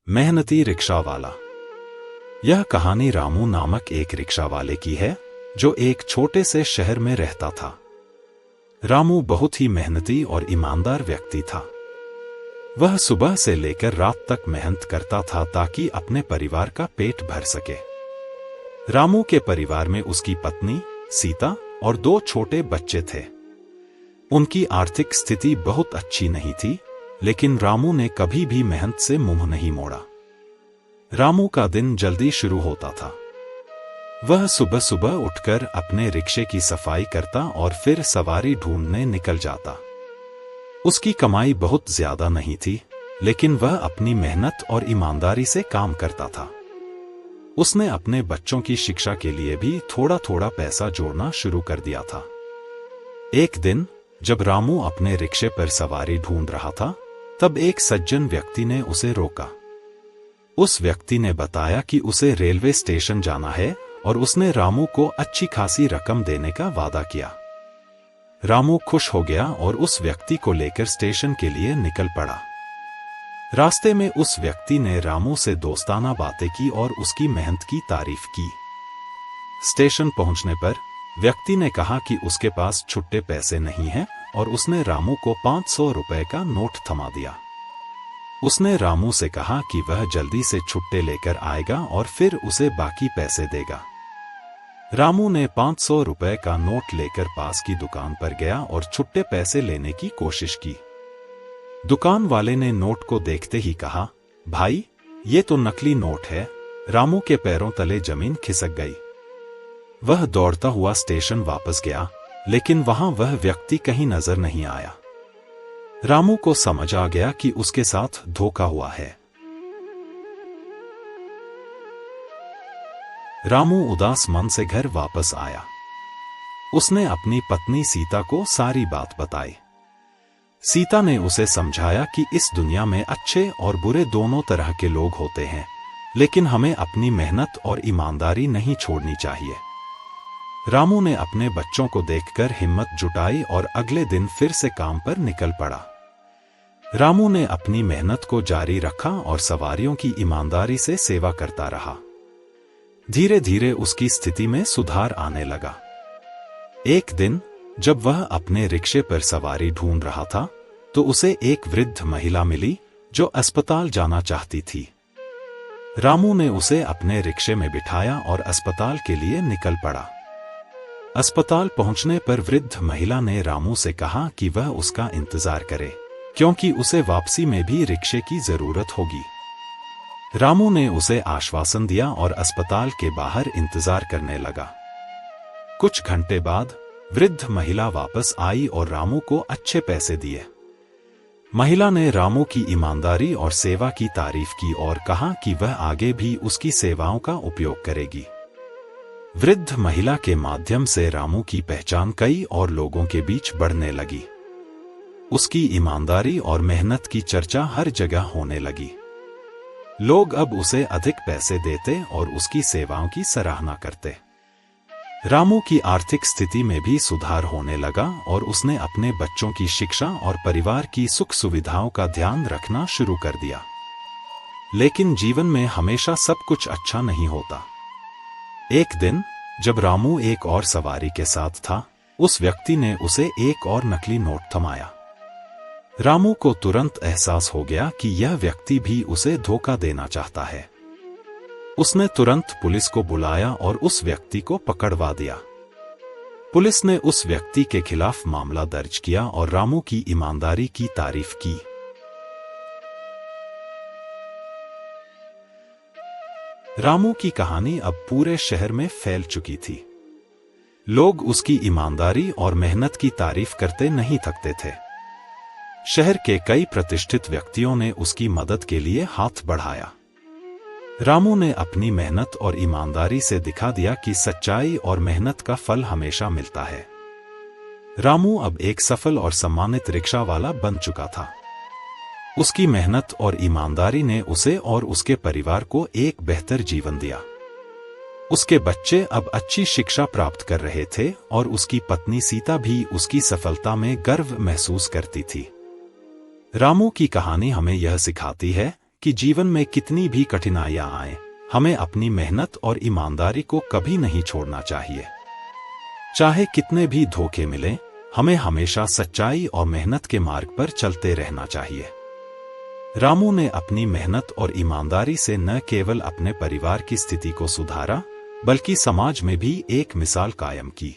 मेहनती रिक्शा वाला। यह कहानी रामू नामक एक रिक्शा वाले की है जो एक छोटे से शहर में रहता था। रामू बहुत ही मेहनती और ईमानदार व्यक्ति था। वह सुबह से लेकर रात तक मेहनत करता था ताकि अपने परिवार का पेट भर सके। रामू के परिवार में उसकी पत्नी सीता और 2 छोटे बच्चे थे। उनकी आर्थिक स्थिति बहुत अच्छी नहीं थी, लेकिन रामू ने कभी भी मेहनत से मुंह नहीं मोड़ा। रामू का दिन जल्दी शुरू होता था। वह सुबह सुबह उठकर अपने रिक्शे की सफाई करता और फिर सवारी ढूंढने निकल जाता। उसकी कमाई बहुत ज्यादा नहीं थी, लेकिन वह अपनी मेहनत और ईमानदारी से काम करता था। उसने अपने बच्चों की शिक्षा के लिए भी थोड़ा थोड़ा पैसा जोड़ना शुरू कर दिया था। एक दिन जब रामू अपने रिक्शे पर सवारी ढूंढ रहा था, तब एक सज्जन व्यक्ति ने उसे रोका। उस व्यक्ति ने बताया कि उसे रेलवे स्टेशन जाना है और उसने रामू को अच्छी खासी रकम देने का वादा किया। रामू खुश हो गया और उस व्यक्ति को लेकर स्टेशन के लिए निकल पड़ा। रास्ते में उस व्यक्ति ने रामू से दोस्ताना बातें की और उसकी मेहनत की तारीफ की। स्टेशन पहुंचने पर व्यक्ति ने कहा कि उसके पास छुट्टे पैसे नहीं हैं और उसने रामू को 500 रुपए का नोट थमा दिया। उसने रामू से कहा कि वह जल्दी से छुट्टे लेकर आएगा और फिर उसे बाकी पैसे देगा। रामू ने 500 रुपए का नोट लेकर पास की दुकान पर गया और छुट्टे पैसे लेने की कोशिश की। दुकान वाले ने नोट को देखते ही कहा, भाई, ये तो नकली नोट है। रामू के पैरों तले जमीन खिसक गई। वह दौड़ता हुआ स्टेशन वापस गया, लेकिन वहां वह व्यक्ति कहीं नजर नहीं आया। रामू को समझ आ गया कि उसके साथ धोखा हुआ है। रामू उदास मन से घर वापस आया। उसने अपनी पत्नी सीता को सारी बात बताई। सीता ने उसे समझाया कि इस दुनिया में अच्छे और बुरे दोनों तरह के लोग होते हैं, लेकिन हमें अपनी मेहनत और ईमानदारी नहीं छोड़नी चाहिए। रामू ने अपने बच्चों को देखकर हिम्मत जुटाई और अगले दिन फिर से काम पर निकल पड़ा। रामू ने अपनी मेहनत को जारी रखा और सवारियों की ईमानदारी से सेवा करता रहा। धीरे धीरे उसकी स्थिति में सुधार आने लगा। एक दिन जब वह अपने रिक्शे पर सवारी ढूंढ रहा था, तो उसे एक वृद्ध महिला मिली जो अस्पताल जाना चाहती थी। रामू ने उसे अपने रिक्शे में बिठाया और अस्पताल के लिए निकल पड़ा। अस्पताल पहुंचने पर वृद्ध महिला ने रामू से कहा कि वह उसका इंतजार करे, क्योंकि उसे वापसी में भी रिक्शे की जरूरत होगी। रामू ने उसे आश्वासन दिया और अस्पताल के बाहर इंतजार करने लगा। कुछ घंटे बाद वृद्ध महिला वापस आई और रामू को अच्छे पैसे दिए। महिला ने रामू की ईमानदारी और सेवा की तारीफ की और कहा कि वह आगे भी उसकी सेवाओं का उपयोग करेगी। वृद्ध महिला के माध्यम से रामू की पहचान कई और लोगों के बीच बढ़ने लगी। उसकी ईमानदारी और मेहनत की चर्चा हर जगह होने लगी। लोग अब उसे अधिक पैसे देते और उसकी सेवाओं की सराहना करते। रामू की आर्थिक स्थिति में भी सुधार होने लगा और उसने अपने बच्चों की शिक्षा और परिवार की सुख सुविधाओं का ध्यान रखना शुरू कर दिया। लेकिन जीवन में हमेशा सब कुछ अच्छा नहीं होता। एक दिन जब रामू एक और सवारी के साथ था, उस व्यक्ति ने उसे एक और नकली नोट थमाया। रामू को तुरंत एहसास हो गया कि यह व्यक्ति भी उसे धोखा देना चाहता है। उसने तुरंत पुलिस को बुलाया और उस व्यक्ति को पकड़वा दिया। पुलिस ने उस व्यक्ति के खिलाफ मामला दर्ज किया और रामू की ईमानदारी की तारीफ की। रामू की कहानी अब पूरे शहर में फैल चुकी थी। लोग उसकी ईमानदारी और मेहनत की तारीफ करते नहीं थकते थे। शहर के कई प्रतिष्ठित व्यक्तियों ने उसकी मदद के लिए हाथ बढ़ाया। रामू ने अपनी मेहनत और ईमानदारी से दिखा दिया कि सच्चाई और मेहनत का फल हमेशा मिलता है। रामू अब एक सफल और सम्मानित रिक्शा वाला बन चुका था। उसकी मेहनत और ईमानदारी ने उसे और उसके परिवार को एक बेहतर जीवन दिया। उसके बच्चे अब अच्छी शिक्षा प्राप्त कर रहे थे और उसकी पत्नी सीता भी उसकी सफलता में गर्व महसूस करती थी। रामू की कहानी हमें यह सिखाती है कि जीवन में कितनी भी कठिनाइयां आए, हमें अपनी मेहनत और ईमानदारी को कभी नहीं छोड़ना चाहिए। चाहे कितने भी धोखे मिले, हमें हमेशा सच्चाई और मेहनत के मार्ग पर चलते रहना चाहिए। रामू ने अपनी मेहनत और ईमानदारी से न केवल अपने परिवार की स्थिति को सुधारा, बल्कि समाज में भी एक मिसाल कायम की।